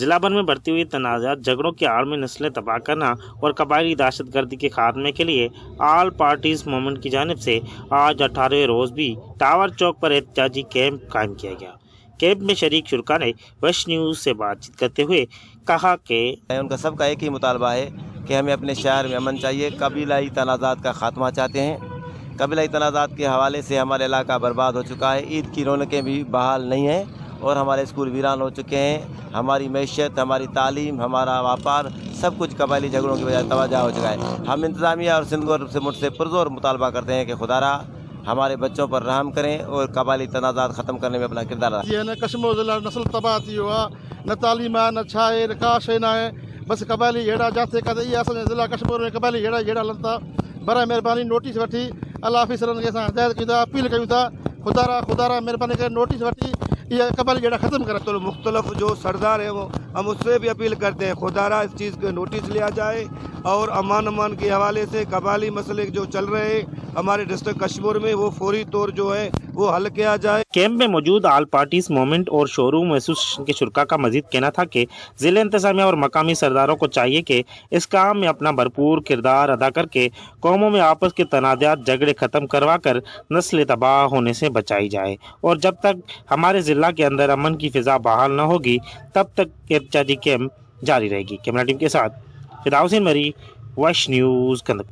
जिला भर में बढ़ती हुई तनाज़ात, झगड़ों की आड़ में नस्लें तबाह करना और कबायली दहशतगर्दी के खात्मे के लिए ऑल पार्टीज मूवमेंट की जानिब से आज 18वें रोज़ भी टावर चौक पर एहतजाजी कैंप कायम किया गया। कैंप में शरीक शुरका ने वश न्यूज़ से बातचीत करते हुए कहा कि उनका सबका एक ही मुतालबा है कि हमें अपने शहर में अमन चाहिए। कबीलाई तनाज़ात का खात्मा चाहते हैं। कबीलाई तनाज़ात के हवाले से हमारा इलाका बर्बाद हो चुका है। ईद की रौनकें भी बहाल नहीं हैं और हमारे स्कूल वीरान हो चुके हैं। हमारी मैशत, हमारी तालीम, हमारा व्यापार सब कुछ कबायली झगड़ों की वजह तवज्जो हो चुका है। हम इंतज़ामिया और सिंध गवर्नमेंट से मुझसे पुरज़ोर मुतालबा करते हैं कि खुदारा हमारे बच्चों पर रहम करें और कबायली तनाज़ात ख़त्म करने में अपना किरदार अदा न कश्मीर ज़िला नस्ल तबाह थी वियो आहे, न तालीम आहे, न छा आहे, का शइ न आहे। बसि कबायली हेड़ा जाते काथे इहा असांजे ज़िला कश्मीर में कबायली हेड़ा हलनि था। बराए महिरबानी नोटिस वठी अला ऑफिसरनि खे असां हिदायत कयूं था, अपील कयूं था, खुदारा महिरबानी करे नोटिस वठी ये कबायली जेड़ा खत्म करें। तो मुख्तलिफ जो सरदार हैं वो हम उससे भी अपील करते हैं खुदारा इस चीज़ के नोटिस लिया जाए और अमान के हवाले से कबायली मसले जो चल रहे हैं हमारे डिस्ट्रिक्ट कश्मीर में वो फौरी तौर जो है वो हल किया जाए। कैंप में मौजूद ऑल पार्टीज मूवमेंट और शोरूम एसोसिएशन के शुरका का मजीद कहना था कि ज़िला इंतज़ामिया और मकामी सरदारों को चाहिए कि इस काम में अपना भरपूर किरदार अदा करके कौमों में आपस के तनाज़ात, झगड़े ख़त्म करवा कर नस्ल तबाह होने से बचाई जाए और जब तक हमारे ज़िला के अंदर अमन की फ़िज़ा बहाल न होगी तब तक एहतजाजी कैंप जारी रहेगी। कैमरा टीम के साथ फिदा हुसैन मरी, वश न्यूज़, कंदक।